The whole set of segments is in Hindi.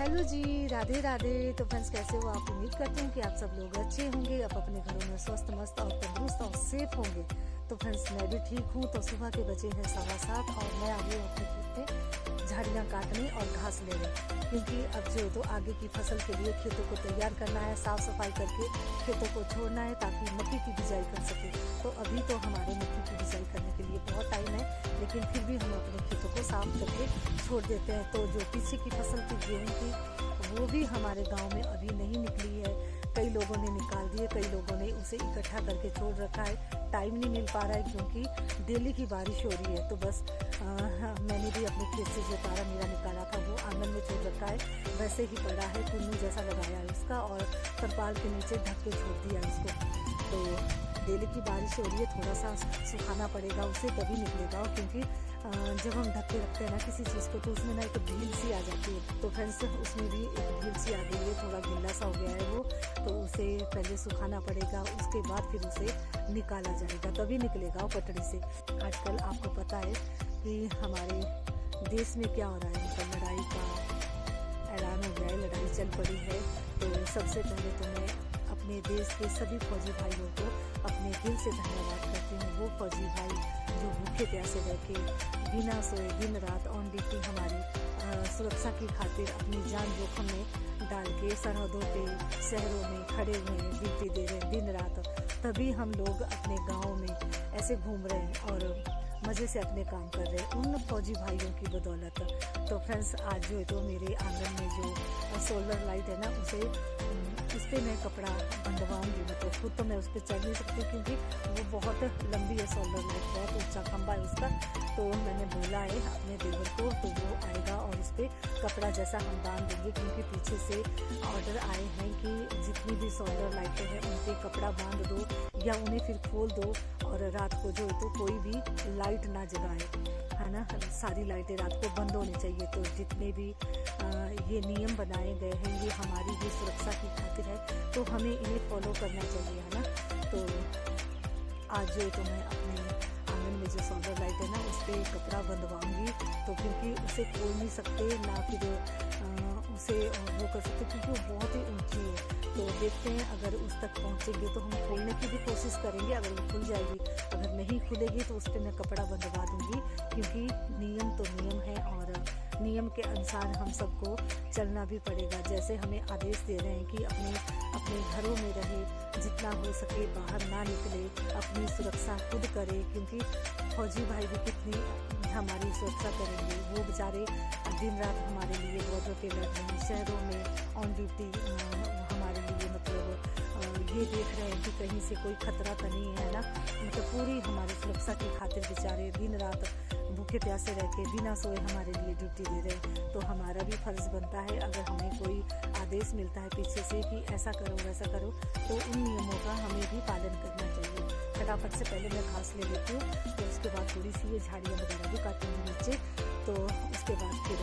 हेलो जी, राधे राधे। तो फ्रेंड्स, कैसे हो आप? उम्मीद करते हैं कि आप सब लोग अच्छे होंगे, आप अपने घरों में स्वस्थ मस्त और तंदुरुस्त और सेफ होंगे। तो फ्रेंड्स, मैं भी ठीक हूँ। तो सुबह के बजे हैं 7:15 और मैं आ गई हूँ अपने खेत में झाड़ियाँ काटने और घास लेने, क्योंकि अब जो तो आगे की फसल के लिए खेतों को तैयार करना है, साफ सफाई करके खेतों को छोड़ना है ताकि मक्की की बिजाई कर सके। तो अभी तो हमारे मक्की की बिजाई करने के लिए बहुत टाइम है, लेकिन फिर भी हम अपने खेतों को साफ करके छोड़ देते हैं। तो जो पीछे की फसल थी गेहूँ की, वो भी हमारे गांव में अभी नहीं निकली है। कई लोगों ने निकाल दिए, कई लोगों ने उसे इकट्ठा करके छोड़ रखा है। टाइम नहीं मिल पा रहा है क्योंकि डेली की बारिश हो रही है। तो बस मैंने भी अपने खेत से जो तारा मेरा निकाला था वो आंगन में छोड़ रखा है, वैसे ही पड़ा है। कुन्नू जैसा लगाया है उसका और तरपाल के नीचे ढक के छोड़ दिया इसको। तो डेली की बारिश हो रही है, थोड़ा सा सुखाना पड़ेगा उसे, तभी निकलेगा। क्योंकि जब हम ढक के रखते हैं ना किसी चीज़ को, तो उसमें ना एक ढील सी आ जाती है। तो फ्रेंड्स, उसमें भी एक ढील सी आ गई है, थोड़ा गिल्ला सा हो गया है वो। तो उसे पहले सुखाना पड़ेगा, उसके बाद फिर उसे निकाला जाएगा, तभी निकलेगा वो पटड़ी से। आजकल आपको पता है कि हमारे देश में क्या हो रहा है, मतलब लड़ाई का ऐलान हो गया है, लड़ाई चल पड़ी है। तो सबसे पहले तो मैं अपने देश के सभी फौजी भाइयों को अपने दिल से धन्यवाद करती हूँ। वो फौजी भाई जो भूखे प्यासे रह के बिना सोए दिन रात ऑन ड्यूटी हमारी सुरक्षा की खातिर अपनी जान जोखिम में डाल के सरहदों पे शहरों में खड़े हुए हैं, ड्यूटी दे रहे हैं दिन रात। तभी हम लोग अपने गाँव में ऐसे घूम रहे हैं और मज़े से अपने काम कर रहे हैं, उन फौजी भाइयों की बदौलत। तो फ्रेंड्स, आज जो है तो मेरे आंगन में जो सोलर लाइट है ना, उस पर मैं कपड़ा बंधवाऊँगी। मतलब खुद तो मैं उस पर चढ़ नहीं सकती क्योंकि वो बहुत लंबी है सोलर लाइट, बहुत ऊंचा खंभा है उसका। तो मैंने बोला है अपने देवर को, तो वो आएगा और उस पर कपड़ा जैसा हम बांध देंगे। क्योंकि पीछे से ऑर्डर आए हैं कि जितनी भी सोलर लाइटें हैं उन पर कपड़ा बांध दो या उन्हें फिर खोल दो, और रात को जो है तो कोई भी लाइट ना जगाए, है ना। सारी लाइटें रात को बंद होनी चाहिए। तो जितने भी ये नियम बनाए गए हैं, ये हमारी भी सुरक्षा की खातिर है, तो हमें इन्हें फॉलो करना चाहिए, है ना। तो आज जो है तो मैं अपने आंगन में जो सोलर लाइट है ना, उस पर कपड़ा बंधवाऊँगी। तो क्योंकि उसे खोल नहीं सकते ना फिर उसे वो कर सकते, क्योंकि वो बहुत ही ऊंची है। तो देखते हैं, अगर उस तक पहुंचेंगे तो हम खोलने की भी कोशिश करेंगे। अगर वो खुल जाएगी, अगर नहीं खुलेगी तो उस पर मैं कपड़ा बंधवा दूंगी। क्योंकि नियम तो नियम है और नियम के अनुसार हम सबको चलना भी पड़ेगा। जैसे हमें आदेश दे रहे हैं कि अपने घरों में रहे, जितना हो सके बाहर ना निकले, अपनी सुरक्षा खुद करे। क्योंकि फौजी भाई भी कितनी हमारी सुरक्षा करेंगे, वो बेचारे दिन रात हमारे लिए बॉर्डर पे लड़ रहे हैं, शहरों में ऑन ड्यूटी हमारे लिए, मतलब ये देख रहे हैं कि कहीं से कोई खतरा तो नहीं है ना। मतलब पूरी हमारी सुरक्षा की खातिर बेचारे दिन रात भूखे प्यासे रह के बिना सोए हमारे लिए ड्यूटी दे रहे हैं। तो हमारा भी फर्ज बनता है, अगर हमें कोई आदेश मिलता है पीछे से कि ऐसा करो वैसा करो, तो उन नियमों का हमें भी पालन करना चाहिए। फटाफट से पहले मैं घास ले लेती हूँ, तो उसके बाद थोड़ी सी ये झाड़ियाँ वगैरह भी काटूँगी नीचे। तो उसके बाद फिर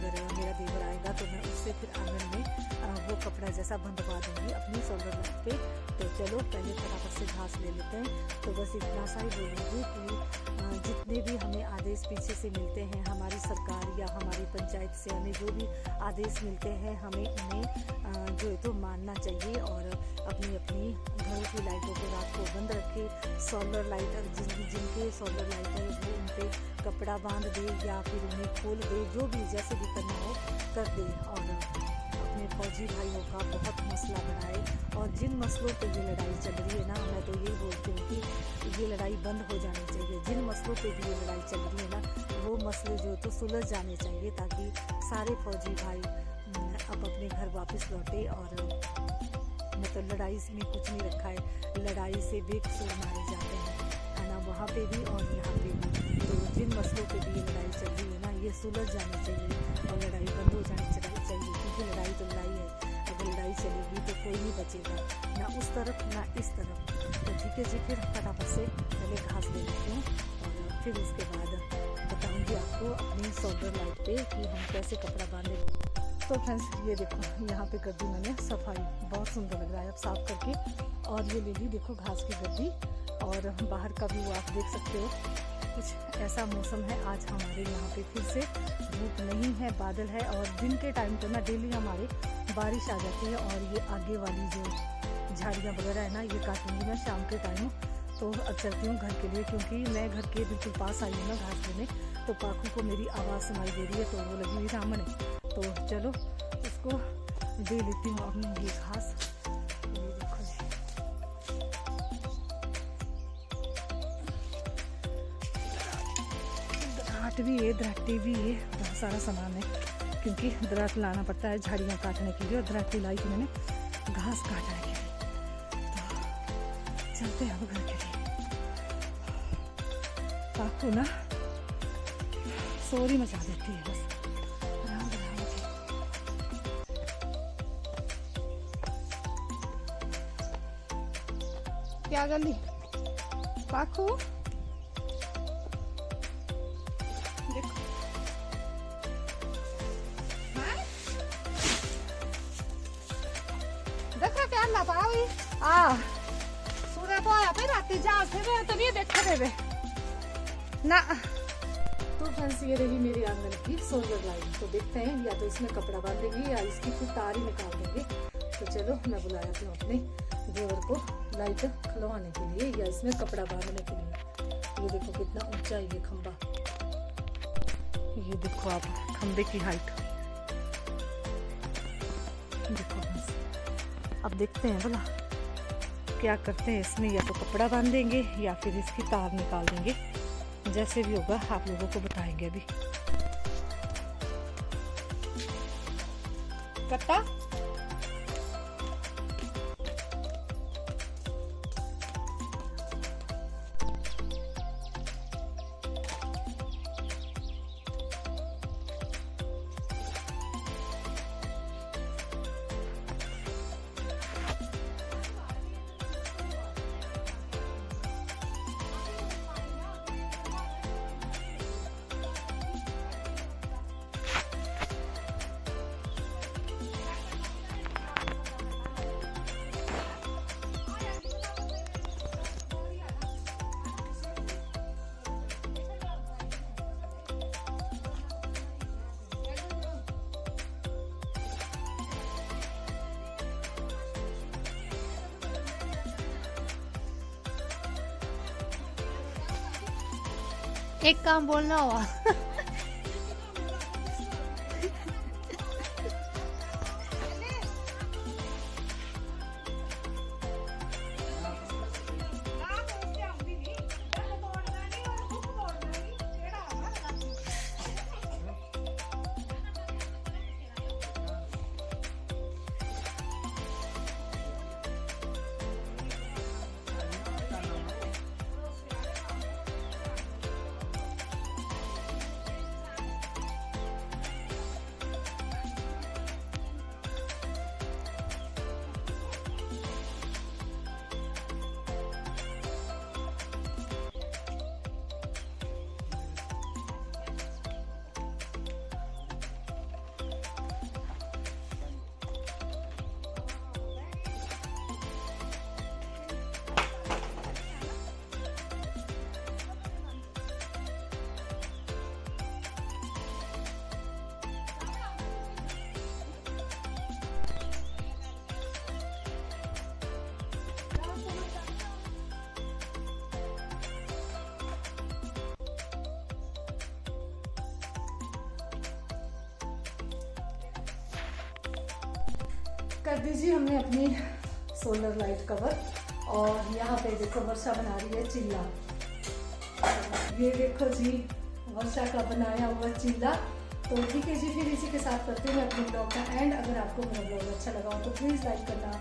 अगर मेरा देवर आएगा तो मैं उससे फिर आंगन में वो कपड़ा जैसा बंधवा दूँगी अपनी सोलर लाइट पे। तो चलो पहले फटाफट से घास ले लेते हैं। तो बस इतना सा ही बोलूँगी कि जितने भी हमें आदेश पीछे से मिलते हैं, हमारी सरकार या हमारी पंचायत से हमें जो भी आदेश मिलते हैं, हमें उन्हें जो है तो मानना चाहिए। और अपनी अपनी घरों की लाइटों को रात को बंद रखें। सोलर लाइट जिनके सोलर लाइट है वो उन पर कपड़ा बांध दे या फिर उन्हें खोल दे, जो भी जैसे भी करना हो कर दे। और अपने फौजी भाइयों का बहुत मसला बनाए। और जिन मसलों पे ये लड़ाई चल रही है ना, मैं तो यही बोलती हूँ कि ये लड़ाई बंद हो जानी चाहिए। जिन मसलों पे भी ये लड़ाई चल रही है ना, वो मसले जो तो सुलझ जाने चाहिए, ताकि सारे फौजी भाई अब अपने घर वापस लौटे। और मतलब लड़ाई में कुछ नहीं रखा है, लड़ाई से बेकसूर मारे जाते हैं, है ना, वहाँ पे भी और यहाँ पे भी। तो जिन मसलों पे भी ये लड़ाई चल रही है ना, ये सुलझ जानी चाहिए और लड़ाई बंद हो जानी चाहिए। क्योंकि लड़ाई तो लड़ाई है, अगर लड़ाई चलेगी तो कोई नहीं बचेगा, ना उस तरफ ना इस तरफ। तो ठीक है जी, फिर फटाफट से पहले घास ले लेती हूँ और फिर उसके बाद बताऊँगी आपको अपनी सोलर लाइट पे कि हम कैसे कपड़ा बांधेंगे। तो फ्रेंड्स, ये देखो यहाँ पे कर दी मैंने सफाई, बहुत सुंदर लग रहा है अब साफ करके। और ये ले ली देखो घास की गद्दी, और बाहर का व्यू आप देख सकते हो। कुछ ऐसा मौसम है आज हमारे यहाँ पे। फिर से धूप नहीं है, बादल है, और दिन के टाइम तो ना डेली हमारे बारिश आ जाती है। और ये आगे वाली जो झाड़ियाँ वगैरह है ना, ये काटूंगी मैं शाम के टाइम। तो अब चलती हूँ घर के लिए, क्योंकि मैं घर के बिल्कुल पास आई हूँ ना घास लेने। तो पाखू को मेरी आवाज़ सुनाई दे रही है, तो वो लगी हुई सामने। तो चलो उसको दे लेती हूँ अपनी ये घास। ये देखो जी, दराट भी है, दराटी भी है, बहुत सारा सामान है, क्योंकि दराट लाना पड़ता है झाड़ियाँ काटने के लिए। और दराटी लाई थी मैंने घास काटने के लिए। तो चलते हैं अब घर के लिए। पाखू ना सोरी मचा देती है बस। क्या गली पाखू देखो, देख रहा क्या ला पावी सूर्य तो आया पे राती जा से तो नहीं देखा देवे ना। तो फ्रेंड्स ये रही मेरी आंगन की सोलर लाइट। तो देखते हैं या तो इसमें कपड़ा बांधेंगे या इसकी फिर तार ही निकाल देंगे। तो चलो मैं बुलाया हूँ अपने देवर को लाइट खलवाने के लिए या इसमें कपड़ा बांधने के लिए। ये देखो कितना ऊंचा है ये खंबा, ये देखो आप खंबे की हाइट देखो। अब देखते हैं भला क्या करते हैं इसमें, या तो कपड़ा बांध देंगे या फिर इसकी तार निकाल देंगे। जैसे भी होगा आप लोगों को बताएंगे। अभी कट्टा एक काम बोलना हुआ कर दीजिए हमने अपनी सोलर लाइट कवर। और यहाँ पे देखो वर्षा बना रही है चिल्ला। ये देखो जी वर्षा का बनाया हुआ चिल्ला। तो ठीक है जी, फिर इसी के साथ करते हैं अपने ब्लॉग का एंड। अगर आपको मेरा ब्लॉग अच्छा लगा हो तो प्लीज़ लाइक करना,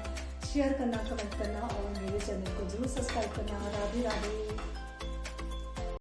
शेयर करना, कमेंट करना और मेरे चैनल को जरूर सब्सक्राइब करना। राधे राधे।